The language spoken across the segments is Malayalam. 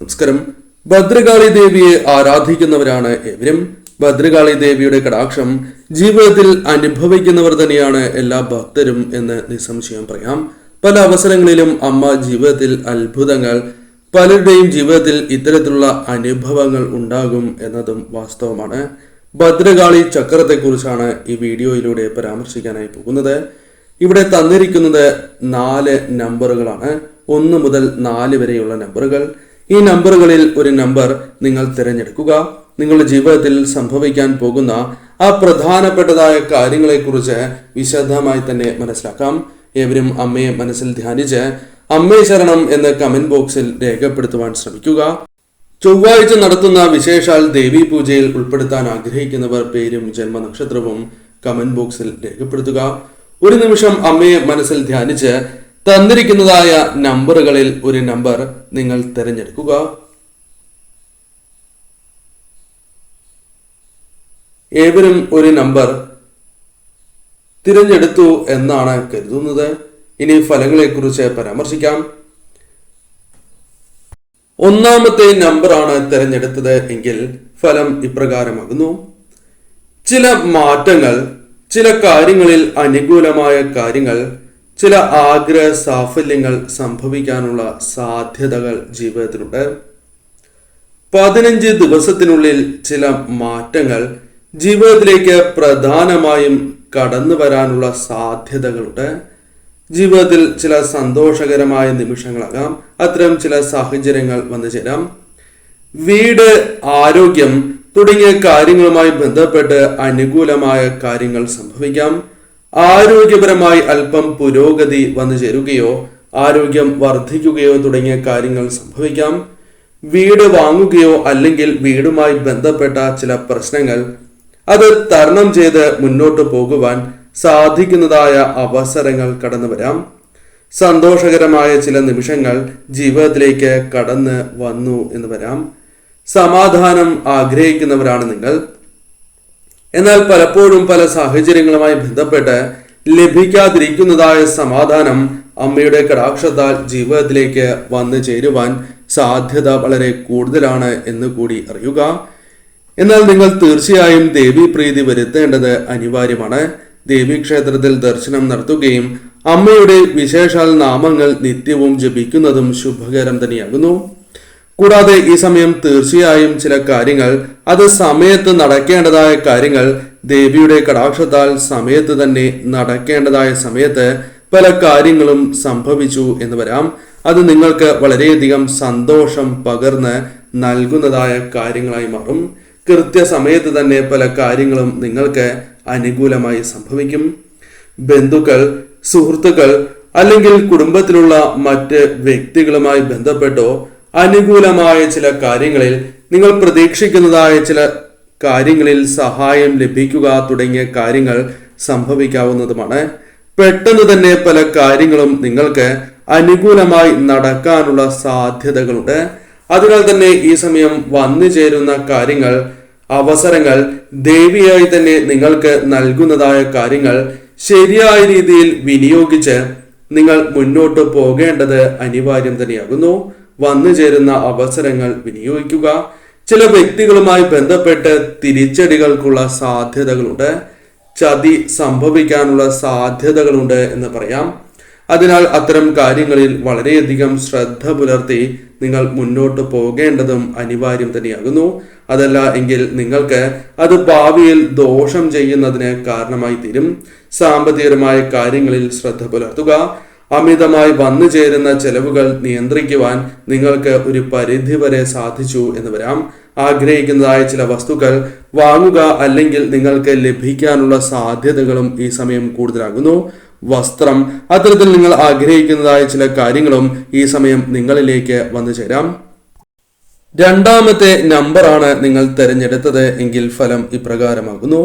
നമസ്കാരം. ഭദ്രകാളി ദേവിയെ ആരാധിക്കുന്നവരാണ് ഏവരും. ഭദ്രകാളി ദേവിയുടെ കടാക്ഷം ജീവിതത്തിൽ അനുഭവിക്കുന്നവർ തന്നെയാണ് എല്ലാ ഭക്തരും എന്ന് നിസ്സംശയം പറയാം. പല അവസരങ്ങളിലും അമ്മ ജീവിതത്തിൽ അത്ഭുതങ്ങൾ, പലരുടെയും ജീവിതത്തിൽ ഇത്തരത്തിലുള്ള അനുഭവങ്ങൾ ഉണ്ടാകും എന്നതും വാസ്തവമാണ്. ഭദ്രകാളി ചക്രത്തെക്കുറിച്ചാണ് ഈ വീഡിയോയിലൂടെ പരാമർശിക്കാനായി പോകുന്നത്. ഇവിടെ തന്നിരിക്കുന്നത് 4 നമ്പറുകളാണ്. 1 മുതൽ 4 വരെയുള്ള നമ്പറുകൾ. ഈ നമ്പറുകളിൽ ഒരു നമ്പർ നിങ്ങൾ തിരഞ്ഞെടുക്കുക. നിങ്ങളുടെ ജീവിതത്തിൽ സംഭവിക്കാൻ പോകുന്ന ആ പ്രധാനപ്പെട്ടതായ കാര്യങ്ങളെക്കുറിച്ച് വിശദമായി തന്നെ മനസ്സിലാക്കാം. ഏവരും അമ്മയെ മനസ്സിൽ ധ്യാനിച്ച് അമ്മേ ശരണം എന്ന് കമന്റ് ബോക്സിൽ രേഖപ്പെടുത്തുവാൻ ശ്രമിക്കുക. ചൊവ്വാഴ്ച നടത്തുന്ന വിശേഷാൽ ദേവി പൂജയിൽ ഉൾപ്പെടുത്താൻ ആഗ്രഹിക്കുന്നവർ പേരും ജന്മനക്ഷത്രവും കമന്റ് ബോക്സിൽ രേഖപ്പെടുത്തുക. ഒരു നിമിഷം അമ്മയെ മനസ്സിൽ ധ്യാനിച്ച് തന്നിരിക്കുന്നതായ നമ്പറുകളിൽ ഒരു നമ്പർ നിങ്ങൾ തിരഞ്ഞെടുക്കുക. ഏവരും ഒരു നമ്പർ തിരഞ്ഞെടുത്തു എന്നാണ് കരുതുന്നത്. ഇനി ഫലങ്ങളെക്കുറിച്ച് പരാമർശിക്കാം. 1ാമത്തെ നമ്പറാണ് തിരഞ്ഞെടുത്തത് എങ്കിൽ ഫലം ഇപ്രകാരമാകുന്നു. ചില മാറ്റങ്ങൾ, ചില കാര്യങ്ങളിൽ അനുകൂലമായ കാര്യങ്ങൾ, ചില ആഗ്രഹ സാഫല്യങ്ങൾ സംഭവിക്കാനുള്ള സാധ്യതകൾ ജീവിതത്തിലുണ്ട്. 15 ദിവസത്തിനുള്ളിൽ ചില മാറ്റങ്ങൾ ജീവിതത്തിലേക്ക് പ്രധാനമായും കടന്നു വരാനുള്ള സാധ്യതകളുണ്ട്. ജീവിതത്തിൽ ചില സന്തോഷകരമായ നിമിഷങ്ങളാകാം അത്തരം ചില സാഹചര്യങ്ങൾ വന്നു ചേരാം. വീട്, ആരോഗ്യം തുടങ്ങിയ കാര്യങ്ങളുമായി ബന്ധപ്പെട്ട് അനുകൂലമായ കാര്യങ്ങൾ സംഭവിക്കാം. ആരോഗ്യപരമായി അല്പം പുരോഗതി വന്നു ചേരുകയോ ആരോഗ്യം വർദ്ധിക്കുകയോ തുടങ്ങിയ കാര്യങ്ങൾ സംഭവിക്കാം. വീട് വാങ്ങുകയോ അല്ലെങ്കിൽ വീടുമായി ബന്ധപ്പെട്ട ചില പ്രശ്നങ്ങൾ അത് തരണം ചെയ്ത് മുന്നോട്ട് പോകുവാൻ സാധിക്കുന്നതായ അവസരങ്ങൾ കടന്നു വരാം. സന്തോഷകരമായ ചില നിമിഷങ്ങൾ ജീവിതത്തിലേക്ക് കടന്ന് വന്നു എന്ന് വരാം. സമാധാനം ആഗ്രഹിക്കുന്നവരാണ് നിങ്ങൾ. എന്നാൽ പലപ്പോഴും പല സാഹചര്യങ്ങളുമായി ബന്ധപ്പെട്ട് ലഭിക്കാതിരിക്കുന്നതായ സമാധാനം അമ്മയുടെ കടാക്ഷത്താൽ ജീവിതത്തിലേക്ക് വന്നു ചേരുവാൻ സാധ്യത വളരെ കൂടുതലാണ് എന്ന് കൂടി അറിയുക. എന്നാൽ നിങ്ങൾ തീർച്ചയായും ദേവീപ്രീതി വരുത്തേണ്ടത് അനിവാര്യമാണ്. ദേവീക്ഷേത്രത്തിൽ ദർശനം നടത്തുകയും അമ്മയുടെ വിശേഷാൽ നാമങ്ങൾ നിത്യവും ജപിക്കുന്നതും ശുഭകരം തന്നെയാകുന്നു. കൂടാതെ ഈ സമയം തീർച്ചയായും ചില കാര്യങ്ങൾ, അത് സമയത്ത് നടക്കേണ്ടതായ കാര്യങ്ങൾ ദേവിയുടെ കടാക്ഷത്താൽ സമയത്ത് തന്നെ നടക്കേണ്ടതായ സമയത്ത് പല കാര്യങ്ങളും സംഭവിച്ചു എന്ന് വരാം. അത് നിങ്ങൾക്ക് വളരെയധികം സന്തോഷം പകർന്ന് നൽകുന്നതായ കാര്യങ്ങളായി മാറും. കൃത്യസമയത്ത് തന്നെ പല കാര്യങ്ങളും നിങ്ങൾക്ക് അനുകൂലമായി സംഭവിക്കും. ബന്ധുക്കൾ, സുഹൃത്തുക്കൾ അല്ലെങ്കിൽ കുടുംബത്തിലുള്ള മറ്റ് വ്യക്തികളുമായി ബന്ധപ്പെട്ടോ അനുകൂലമായ ചില കാര്യങ്ങളിൽ, നിങ്ങൾ പ്രതീക്ഷിക്കുന്നതായ ചില കാര്യങ്ങളിൽ സഹായം ലഭിക്കുക തുടങ്ങിയ കാര്യങ്ങൾ സംഭവിക്കാവുന്നതുമാണ്. പെട്ടെന്ന് തന്നെ പല കാര്യങ്ങളും നിങ്ങൾക്ക് അനുകൂലമായി നടക്കാനുള്ള സാധ്യതകളുണ്ട്. അതിനാൽ തന്നെ ഈ സമയം വന്നു ചേരുന്ന കാര്യങ്ങൾ, അവസരങ്ങൾ ദേവിയായി തന്നെ നിങ്ങൾക്ക് നൽകുന്നതായ കാര്യങ്ങൾ ശരിയായ രീതിയിൽ വിനിയോഗിച്ച് നിങ്ങൾ മുന്നോട്ട് പോകേണ്ടത് അനിവാര്യം തന്നെയാകുന്നു. വന്നു ചേരുന്ന അവസരങ്ങൾ വിനിയോഗിക്കുക. ചില വ്യക്തികളുമായി ബന്ധപ്പെട്ട് തിരിച്ചടികൾക്കുള്ള സാധ്യതകളുണ്ട്. ചതി സംഭവിക്കാനുള്ള സാധ്യതകളുണ്ട് എന്ന് പറയാം. അതിനാൽ അത്തരം കാര്യങ്ങളിൽ വളരെയധികം ശ്രദ്ധ പുലർത്തി നിങ്ങൾ മുന്നോട്ട് പോകേണ്ടതും അനിവാര്യം തന്നെയാകുന്നു. അതല്ല എങ്കിൽ നിങ്ങൾക്ക് അത് ഭാവിയിൽ ദോഷം ചെയ്യുന്നതിന് കാരണമായി തീരും. സാമ്പത്തികപരമായ കാര്യങ്ങളിൽ ശ്രദ്ധ പുലർത്തുക. അമിതമായി വന്നു ചേരുന്ന ചെലവുകൾ നിയന്ത്രിക്കുവാൻ നിങ്ങൾക്ക് ഒരു പരിധിവരെ സാധിച്ചു എന്ന് വരാം. ആഗ്രഹിക്കുന്നതായ ചില വസ്തുക്കൾ വാങ്ങുക അല്ലെങ്കിൽ നിങ്ങൾക്ക് ലഭിക്കാനുള്ള സാധ്യതകളും ഈ സമയം കൂടുതലാകുന്നു. വസ്ത്രം, അത്തരത്തിൽ നിങ്ങൾ ആഗ്രഹിക്കുന്നതായ ചില കാര്യങ്ങളും ഈ സമയം നിങ്ങളിലേക്ക് വന്നു ചേരാം. 2ാമത്തെ നമ്പറാണ് നിങ്ങൾ തിരഞ്ഞെടുത്തത് എങ്കിൽ ഫലം ഇപ്രകാരമാകുന്നു.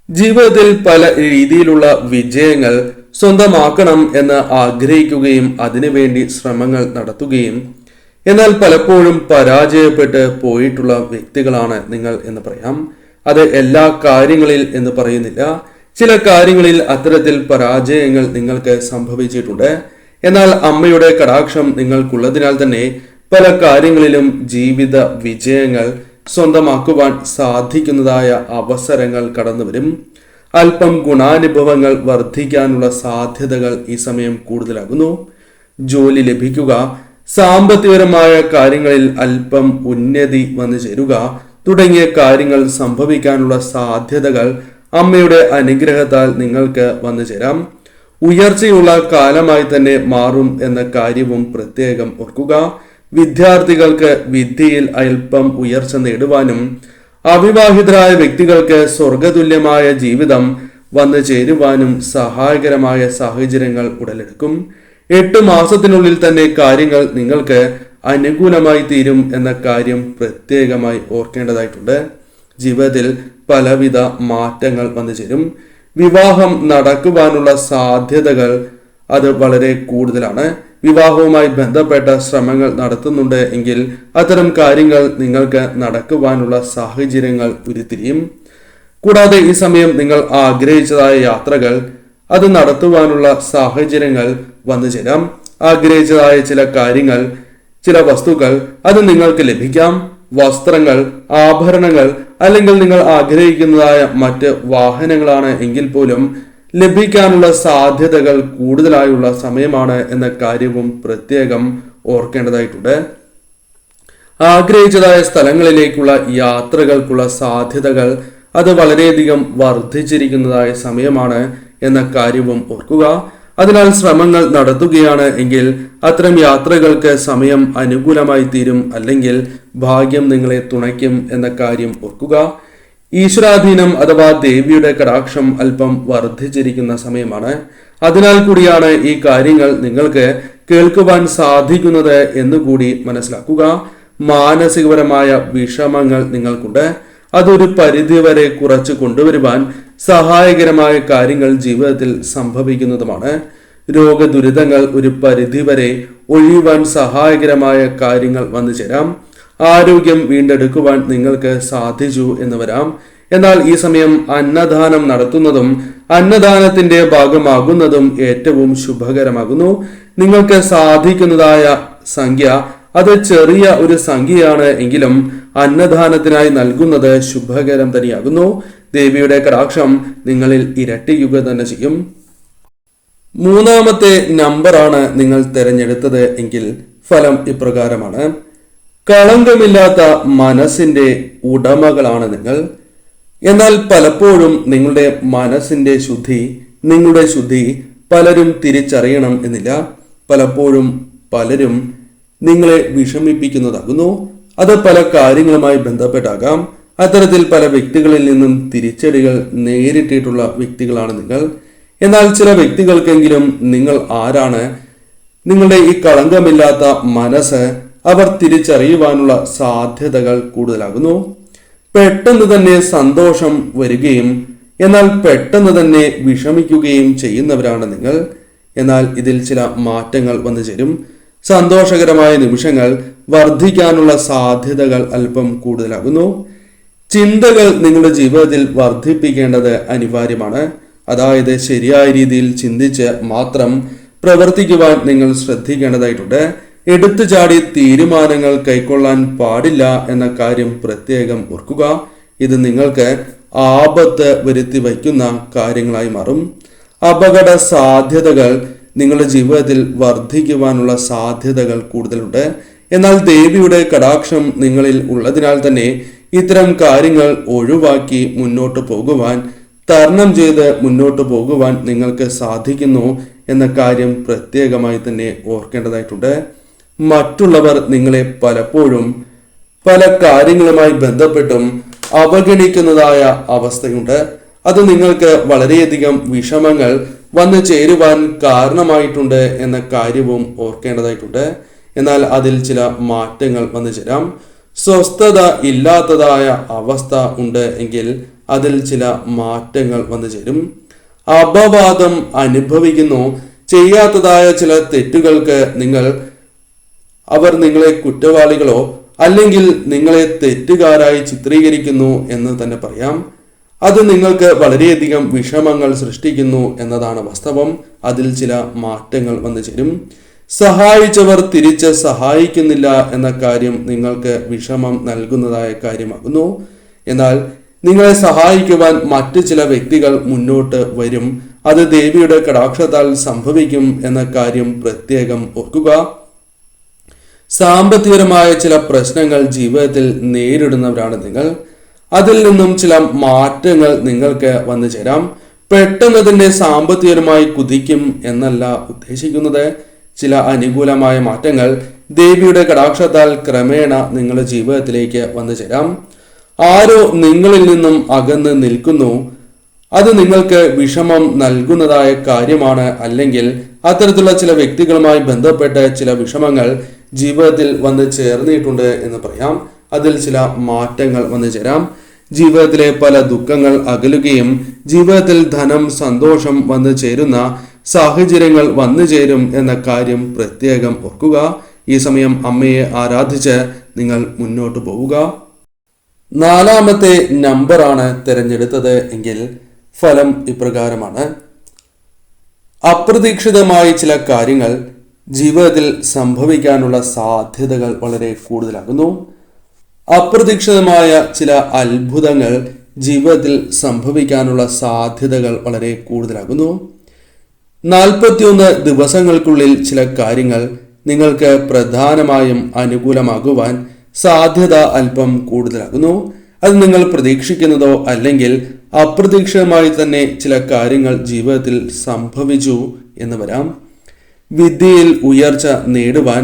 ജീവിതത്തിൽ പല രീതിയിലുള്ള വിജയങ്ങൾ സ്വന്തമാക്കണം എന്ന് ആഗ്രഹിക്കുകയും അതിനുവേണ്ടി ശ്രമങ്ങൾ നടത്തുകയും എന്നാൽ പലപ്പോഴും പരാജയപ്പെട്ട് പോയിട്ടുള്ള വ്യക്തികളാണ് നിങ്ങൾ എന്ന് പറയാം. അത് എല്ലാ കാര്യങ്ങളിൽ എന്ന് പറയുന്നില്ല. ചില കാര്യങ്ങളിൽ അത്തരത്തിൽ പരാജയങ്ങൾ നിങ്ങൾക്ക് സംഭവിച്ചിട്ടുണ്ട്. എന്നാൽ അമ്മയുടെ കടാക്ഷം നിങ്ങൾക്കുള്ളതിനാൽ തന്നെ പല കാര്യങ്ങളിലും ജീവിത വിജയങ്ങൾ സ്വന്തമാക്കുവാൻ സാധിക്കുന്നതായ അവസരങ്ങൾ കടന്നുവരും. അല്പം ഗുണാനുഭവങ്ങൾ വർദ്ധിക്കാനുള്ള സാധ്യതകൾ ഈ സമയം കൂടുതലാകുന്നു. ജോലി ലഭിക്കുക, സാമ്പത്തികപരമായ കാര്യങ്ങളിൽ അല്പം ഉന്നതി വന്നു ചേരുക തുടങ്ങിയ കാര്യങ്ങൾ സംഭവിക്കാനുള്ള സാധ്യതകൾ അമ്മയുടെ അനുഗ്രഹത്താൽ നിങ്ങൾക്ക് വന്നു ചേരാം. ഉയർച്ചയുള്ള കാലമായി തന്നെ മാറും എന്ന കാര്യവും പ്രത്യേകം ഓർക്കുക. വിദ്യാർത്ഥികൾക്ക് വിദ്യയിൽ അല്പം ഉയർച്ച നേടുവാനും അവിവാഹിതരായ വ്യക്തികൾക്ക് സ്വർഗതുല്യമായ ജീവിതം വന്നു ചേരുവാനും സഹായകരമായ സാഹചര്യങ്ങൾ ഉടലെടുക്കും. 8 മാസത്തിനുള്ളിൽ തന്നെ കാര്യങ്ങൾ നിങ്ങൾക്ക് അനുകൂലമായി തീരും എന്ന കാര്യം പ്രത്യേകമായി ഓർക്കേണ്ടതായിട്ടുണ്ട്. ജീവിതത്തിൽ പലവിധ മാറ്റങ്ങൾ വന്നു ചേരും. വിവാഹം നടക്കുവാനുള്ള സാധ്യതകൾ അത് വളരെ കൂടുതലാണ്. വിവാഹവുമായി ബന്ധപ്പെട്ട ശ്രമങ്ങൾ നടത്തുന്നുണ്ട് എങ്കിൽ അത്തരം കാര്യങ്ങൾ നിങ്ങൾക്ക് നടക്കുവാനുള്ള സാഹചര്യങ്ങൾ ഉരുത്തിരിയും. കൂടാതെ ഈ സമയം നിങ്ങൾ ആഗ്രഹിച്ചതായ യാത്രകൾ അത് നടത്തുവാനുള്ള സാഹചര്യങ്ങൾ വന്നു ചേരാം. ആഗ്രഹിച്ചതായ ചില കാര്യങ്ങൾ, ചില വസ്തുക്കൾ അത് നിങ്ങൾക്ക് ലഭിക്കാം. വസ്ത്രങ്ങൾ, ആഭരണങ്ങൾ അല്ലെങ്കിൽ നിങ്ങൾ ആഗ്രഹിക്കുന്നതായ മറ്റ് വാഹനങ്ങളാണ് എങ്കിൽ പോലും ലഭിക്കാനുള്ള സാധ്യതകൾ കൂടുതലായുള്ള സമയമാണ് എന്ന കാര്യവും പ്രത്യേകം ഓർക്കേണ്ടതായിട്ടുണ്ട്. ആഗ്രഹിച്ചതായ സ്ഥലങ്ങളിലേക്കുള്ള യാത്രകൾക്കുള്ള സാധ്യതകൾ അത് വളരെയധികം വർദ്ധിച്ചിരിക്കുന്നതായ സമയമാണ് എന്ന കാര്യവും ഓർക്കുക. അതിനാൽ ശ്രമങ്ങൾ നടത്തുകയാണ് എങ്കിൽ അത്തരം യാത്രകൾക്ക് സമയം അനുകൂലമായി തീരും, അല്ലെങ്കിൽ ഭാഗ്യം നിങ്ങളെ തുണയ്ക്കും എന്ന കാര്യം ഓർക്കുക. ഈശ്വരാധീനം അഥവാ ദേവിയുടെ കടാക്ഷം അല്പം വർദ്ധിച്ചിരിക്കുന്ന സമയമാണ്. അതിനാൽ കൂടിയാണ് ഈ കാര്യങ്ങൾ നിങ്ങൾക്ക് കേൾക്കുവാൻ സാധിക്കുന്നത് എന്നുകൂടി മനസ്സിലാക്കുക. മാനസികപരമായ വിഷമങ്ങൾ നിങ്ങൾക്കുണ്ട്. അതൊരു പരിധിവരെ കുറച്ച് കൊണ്ടുവരുവാൻ സഹായകരമായ കാര്യങ്ങൾ ജീവിതത്തിൽ സംഭവിക്കുന്നതുമാണ്. രോഗദുരിതങ്ങൾ ഒരു പരിധിവരെ ഒഴിയുവാൻ സഹായകരമായ കാര്യങ്ങൾ വന്നു ചേരാം. ആരോഗ്യം വീണ്ടെടുക്കുവാൻ നിങ്ങൾക്ക് സാധിച്ചു എന്ന് വരാം. എന്നാൽ ഈ സമയം അന്നദാനം നടത്തുന്നതും അന്നദാനത്തിന്റെ ഭാഗമാകുന്നതും ഏറ്റവും ശുഭകരമാകുന്നു. നിങ്ങൾക്ക് സാധിക്കുന്നതായ സംഖ്യ അത് ചെറിയ ഒരു സംഖ്യയാണ് എങ്കിലും അന്നദാനത്തിനായി നൽകുന്നത് ശുഭകരം തന്നെയാകുന്നു. ദേവിയുടെ കടാക്ഷം നിങ്ങളിൽ ഇരട്ടിക്കുക തന്നെ ചെയ്യും. 3ാമത്തെ നമ്പറാണ് നിങ്ങൾ തിരഞ്ഞെടുത്തത് എങ്കിൽ ഫലം ഇപ്രകാരമാണ്. കളങ്കമില്ലാത്ത മനസ്സിന്റെ ഉടമകളാണ് നിങ്ങൾ. എന്നാൽ പലപ്പോഴും നിങ്ങളുടെ മനസ്സിന്റെ നിങ്ങളുടെ ശുദ്ധി പലരും തിരിച്ചറിയണം എന്നില്ല. പലപ്പോഴും പലരും നിങ്ങളെ വിഷമിപ്പിക്കുന്നതാകുന്നു. അത് പല കാര്യങ്ങളുമായി ബന്ധപ്പെട്ടാകാം. അത്തരത്തിൽ പല വ്യക്തികളിൽ നിന്നും തിരിച്ചടികൾ നേരിട്ടിട്ടുള്ള വ്യക്തികളാണ് നിങ്ങൾ. എന്നാൽ ചില വ്യക്തികൾക്കെങ്കിലും നിങ്ങൾ ആരാണ്, നിങ്ങളുടെ ഈ കളങ്കമില്ലാത്ത മനസ്സ് അവർ തിരിച്ചറിയുവാനുള്ള സാധ്യതകൾ കൂടുതലാകുന്നു. പെട്ടെന്ന് തന്നെ സന്തോഷം വരികയും എന്നാൽ പെട്ടെന്ന് തന്നെ വിഷമിക്കുകയും ചെയ്യുന്നവരാണ് നിങ്ങൾ. എന്നാൽ ഇതിൽ ചില മാറ്റങ്ങൾ വന്നു ചേരും. സന്തോഷകരമായ നിമിഷങ്ങൾ വർദ്ധിക്കാനുള്ള സാധ്യതകൾ അല്പം കൂടുതലാകുന്നു. ചിന്തകൾ നിങ്ങളുടെ ജീവിതത്തിൽ വർദ്ധിപ്പിക്കേണ്ടത് അനിവാര്യമാണ്. അതായത് ശരിയായ രീതിയിൽ ചിന്തിച്ച് മാത്രം പ്രവർത്തിക്കുവാൻ നിങ്ങൾ ശ്രദ്ധിക്കേണ്ടതായിട്ടുണ്ട്. എടുത്തു ചാടി തീരുമാനങ്ങൾ കൈക്കൊള്ളാൻ പാടില്ല എന്ന കാര്യം പ്രത്യേകം ഓർക്കുക. ഇത് നിങ്ങൾക്ക് ആപത്ത് വരുത്തി വയ്ക്കുന്ന കാര്യങ്ങളായി മാറും. അപകട സാധ്യതകൾ നിങ്ങളുടെ ജീവിതത്തിൽ വർദ്ധിക്കുവാനുള്ള സാധ്യതകൾ കൂടുതലുണ്ട്. എന്നാൽ ദേവിയുടെ കടാക്ഷം നിങ്ങളിൽ ഉള്ളതിനാൽ തന്നെ ഇത്തരം കാര്യങ്ങൾ ഒഴിവാക്കി മുന്നോട്ട് പോകുവാൻ, തരണം ചെയ്ത് മുന്നോട്ട് പോകുവാൻ നിങ്ങൾക്ക് സാധിക്കുന്നു എന്ന കാര്യം പ്രത്യേകമായി തന്നെ ഓർക്കേണ്ടതായിട്ടുണ്ട്. മറ്റുള്ളവർ നിങ്ങളെ പലപ്പോഴും പല കാര്യങ്ങളുമായി ബന്ധപ്പെട്ടും അവഗണിക്കുന്നതായ അവസ്ഥയുണ്ട്. അത് നിങ്ങൾക്ക് വളരെയധികം വിഷമങ്ങൾ വന്നു ചേരുവാൻ കാരണമായിട്ടുണ്ട് എന്ന കാര്യവും ഓർക്കേണ്ടതായിട്ടുണ്ട്. എന്നാൽ അതിൽ ചില മാറ്റങ്ങൾ വന്നു ചേരാം. സ്വസ്ഥത ഇല്ലാത്തതായ അവസ്ഥ ഉണ്ട് എങ്കിൽ അതിൽ ചില മാറ്റങ്ങൾ വന്നു ചേരും. അപവാദം അനുഭവിക്കുന്നു. ചെയ്യാത്തതായ ചില തെറ്റുകൾക്ക് അവർ നിങ്ങളെ കുറ്റവാളികളോ അല്ലെങ്കിൽ നിങ്ങളെ തെറ്റുകാരായി ചിത്രീകരിക്കുന്നു എന്ന് തന്നെ പറയാം. അത് നിങ്ങൾക്ക് വളരെയധികം വിഷമങ്ങൾ സൃഷ്ടിക്കുന്നു എന്നതാണ് വാസ്തവം. അതിൽ ചില മാറ്റങ്ങൾ വന്നു ചേരും. സഹായിച്ചവർ തിരിച്ച് സഹായിക്കുന്നില്ല എന്ന കാര്യം നിങ്ങൾക്ക് വിഷമം നൽകുന്നതായ കാര്യമാകുന്നു. എന്നാൽ നിങ്ങളെ സഹായിക്കുവാൻ മറ്റു ചില വ്യക്തികൾ മുന്നോട്ട് വരും. അത് ദേവിയുടെ കടാക്ഷത്താൽ സംഭവിക്കും എന്ന കാര്യം പ്രത്യേകം ഓർക്കുക. സാമ്പത്തികപരമായ ചില പ്രശ്നങ്ങൾ ജീവിതത്തിൽ നേരിടുന്നവരാണ് നിങ്ങൾ. അതിൽ നിന്നും ചില മാറ്റങ്ങൾ നിങ്ങൾക്ക് വന്നു ചേരാം. പെട്ടെന്ന് തന്നെ സാമ്പത്തികപരമായി കുതിക്കും എന്നല്ല ഉദ്ദേശിക്കുന്നത്. ചില അനുകൂലമായ മാറ്റങ്ങൾ ദേവിയുടെ കടാക്ഷത്താൽ ക്രമേണ നിങ്ങളുടെ ജീവിതത്തിലേക്ക് വന്നു ചേരാം. ആരോ നിങ്ങളിൽ നിന്നും അകന്ന് നിൽക്കുന്നു. അത് നിങ്ങൾക്ക് വിഷമം നൽകുന്നതായ കാര്യമാണ്. അല്ലെങ്കിൽ അത്തരത്തിലുള്ള ചില വ്യക്തികളുമായി ബന്ധപ്പെട്ട് ചില വിഷമങ്ങൾ ജീവിതത്തിൽ വന്ന് ചേർന്നിട്ടുണ്ട് എന്ന് പറയാം. അതിൽ ചില മാറ്റങ്ങൾ വന്നു ചേരാം. ജീവിതത്തിലെ പല ദുഃഖങ്ങൾ അകലുകയും ജീവിതത്തിൽ ധനം, സന്തോഷം വന്നു ചേരുന്ന സാഹചര്യങ്ങൾ വന്നു ചേരും എന്ന കാര്യം പ്രത്യേകം ഓർക്കുക. ഈ സമയം അമ്മയെ ആരാധിച്ച് നിങ്ങൾ മുന്നോട്ട് പോവുക. 4ാമത്തെ നമ്പറാണ് തിരഞ്ഞെടുത്തത് എങ്കിൽ ഫലം ഇപ്രകാരമാണ്. അപ്രതീക്ഷിതമായി ചില കാര്യങ്ങൾ ജീവിതത്തിൽ സംഭവിക്കാനുള്ള സാധ്യതകൾ വളരെ കൂടുതലാകുന്നു. അപ്രതീക്ഷിതമായ ചില അത്ഭുതങ്ങൾ ജീവിതത്തിൽ സംഭവിക്കാനുള്ള സാധ്യതകൾ വളരെ കൂടുതലാകുന്നു. 41 ദിവസങ്ങൾക്കുള്ളിൽ ചില കാര്യങ്ങൾ നിങ്ങൾക്ക് പ്രധാനമായും അനുകൂലമാകുവാൻ സാധ്യത അല്പം കൂടുതലാകുന്നു. അത് നിങ്ങൾ പ്രതീക്ഷിക്കുന്നതോ അല്ലെങ്കിൽ അപ്രതീക്ഷിതമായി തന്നെ ചില കാര്യങ്ങൾ ജീവിതത്തിൽ സംഭവിച്ചു എന്ന് വരാം. വിദ്യയിൽ ഉയർച്ച നേടുവാൻ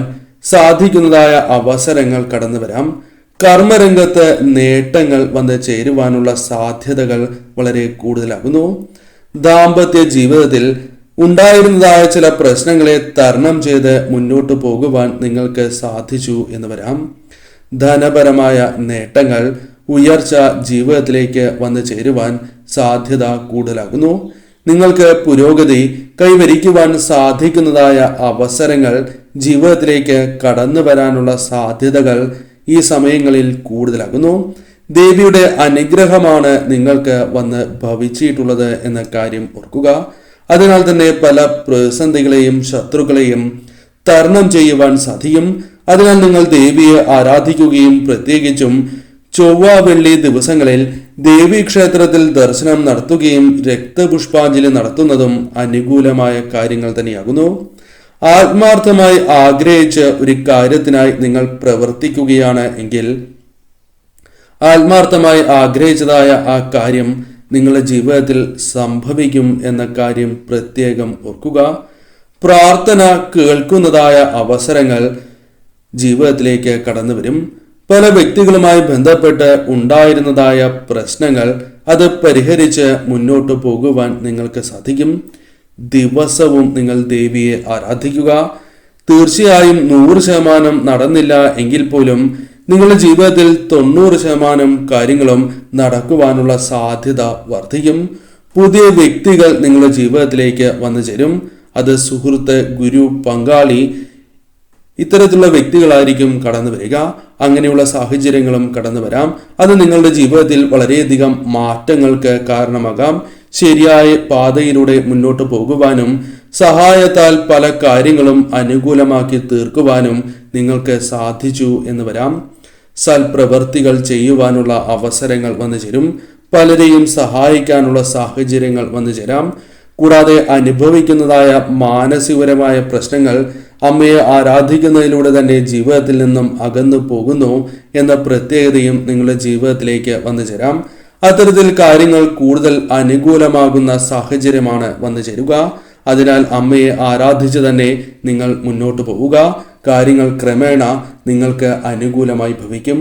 സാധിക്കുന്നതായ അവസരങ്ങൾ കടന്നു വരാം. കർമ്മരംഗത്ത് നേട്ടങ്ങൾ വന്ന് ചേരുവാനുള്ള സാധ്യതകൾ വളരെ കൂടുതലാകുന്നു. ദാമ്പത്യ ജീവിതത്തിൽ ഉണ്ടായിരുന്നതായ ചില പ്രശ്നങ്ങളെ തരണം ചെയ്ത് മുന്നോട്ട് പോകുവാൻ നിങ്ങൾക്ക് സാധിച്ചു എന്ന് വരാം. ധനപരമായ നേട്ടങ്ങൾ, ഉയർച്ച ജീവിതത്തിലേക്ക് വന്നു ചേരുവാൻ സാധ്യത കൂടുതലാകുന്നു. നിങ്ങൾക്ക് പുരോഗതി കൈവരിക്കുവാൻ സാധിക്കുന്നതായ അവസരങ്ങൾ ജീവിതത്തിലേക്ക് കടന്നു വരാനുള്ള സാധ്യതകൾ ഈ സമയങ്ങളിൽ കൂടുതലാകുന്നു. ദേവിയുടെ അനുഗ്രഹമാണ് നിങ്ങൾക്ക് വന്ന് ഭവിച്ചിട്ടുള്ളത് എന്ന കാര്യം ഓർക്കുക. അതിനാൽ തന്നെ പല പ്രതിസന്ധികളെയും ശത്രുക്കളെയും തരണം ചെയ്യുവാൻ സാധിക്കും. അതിനാൽ നിങ്ങൾ ദേവിയെ ആരാധിക്കുകയും പ്രത്യേകിച്ചും ചൊവ്വ, വെള്ളി ദിവസങ്ങളിൽ ദേവീ ക്ഷേത്രത്തിൽ ദർശനം നടത്തുകയും രക്തപുഷ്പാഞ്ജലി നടത്തുന്നതും അനുകൂലമായ കാര്യങ്ങൾ തന്നെയാകുന്നു. ആത്മാർത്ഥമായി ആഗ്രഹിച്ച് ഒരു കാര്യത്തിനായി നിങ്ങൾ പ്രവർത്തിക്കുകയാണ് എങ്കിൽ ആത്മാർത്ഥമായി ആഗ്രഹിച്ചതായ ആ കാര്യം നിങ്ങളുടെ ജീവിതത്തിൽ സംഭവിക്കും എന്ന കാര്യം പ്രത്യേകം ഓർക്കുക. പ്രാർത്ഥന കേൾക്കുന്നതായ അവസരങ്ങൾ ജീവിതത്തിലേക്ക് കടന്നു വരും. പല വ്യക്തികളുമായി ബന്ധപ്പെട്ട് ഉണ്ടായിരുന്നതായ പ്രശ്നങ്ങൾ അത് പരിഹരിച്ച് മുന്നോട്ട് പോകുവാൻ നിങ്ങൾക്ക് സാധിക്കും. ദിവസവും നിങ്ങൾ ദേവിയെ ആരാധിക്കുക. തീർച്ചയായും 100% നടന്നില്ല എങ്കിൽ പോലും നിങ്ങളുടെ ജീവിതത്തിൽ 90% കാര്യങ്ങളും നടക്കുവാനുള്ള സാധ്യത വർദ്ധിക്കും. പുതിയ വ്യക്തികൾ നിങ്ങളുടെ ജീവിതത്തിലേക്ക് വന്നു ചേരും. അത് സുഹൃത്ത്, ഗുരു, പങ്കാളി ഇത്തരത്തിലുള്ള വ്യക്തികളായിരിക്കും കടന്നു വരിക. അങ്ങനെയുള്ള സാഹചര്യങ്ങളും കടന്നു വരാം. അത് നിങ്ങളുടെ ജീവിതത്തിൽ വളരെയധികം മാറ്റങ്ങൾക്ക് കാരണമാകാം. ശരിയായ പാതയിലൂടെ മുന്നോട്ട് പോകുവാനും സഹായത്താൽ പല കാര്യങ്ങളും അനുകൂലമാക്കി തീർക്കുവാനും നിങ്ങൾക്ക് സാധിച്ചു എന്ന് വരാം. സൽപ്രവർത്തികൾ ചെയ്യുവാനുള്ള അവസരങ്ങൾ വന്നു ചേരും. പലരെയും സഹായിക്കാനുള്ള സാഹചര്യങ്ങൾ വന്നു ചേരാം. കൂടാതെ അനുഭവിക്കുന്നതായ മാനസികപരമായ പ്രശ്നങ്ങൾ അമ്മയെ ആരാധിക്കുന്നതിലൂടെ തന്നെ ജീവിതത്തിൽ നിന്നും അകന്നു പോകുന്നു എന്ന പ്രത്യേകതയും നിങ്ങളുടെ ജീവിതത്തിലേക്ക് വന്നു ചേരാം. അത്തരത്തിൽ കാര്യങ്ങൾ കൂടുതൽ അനുകൂലമാകുന്ന സാഹചര്യമാണ് വന്നു ചേരുക. അതിനാൽ അമ്മയെ ആരാധിച്ച് തന്നെ നിങ്ങൾ മുന്നോട്ട് പോവുക. കാര്യങ്ങൾ ക്രമേണ നിങ്ങൾക്ക് അനുകൂലമായി ഭവിക്കും.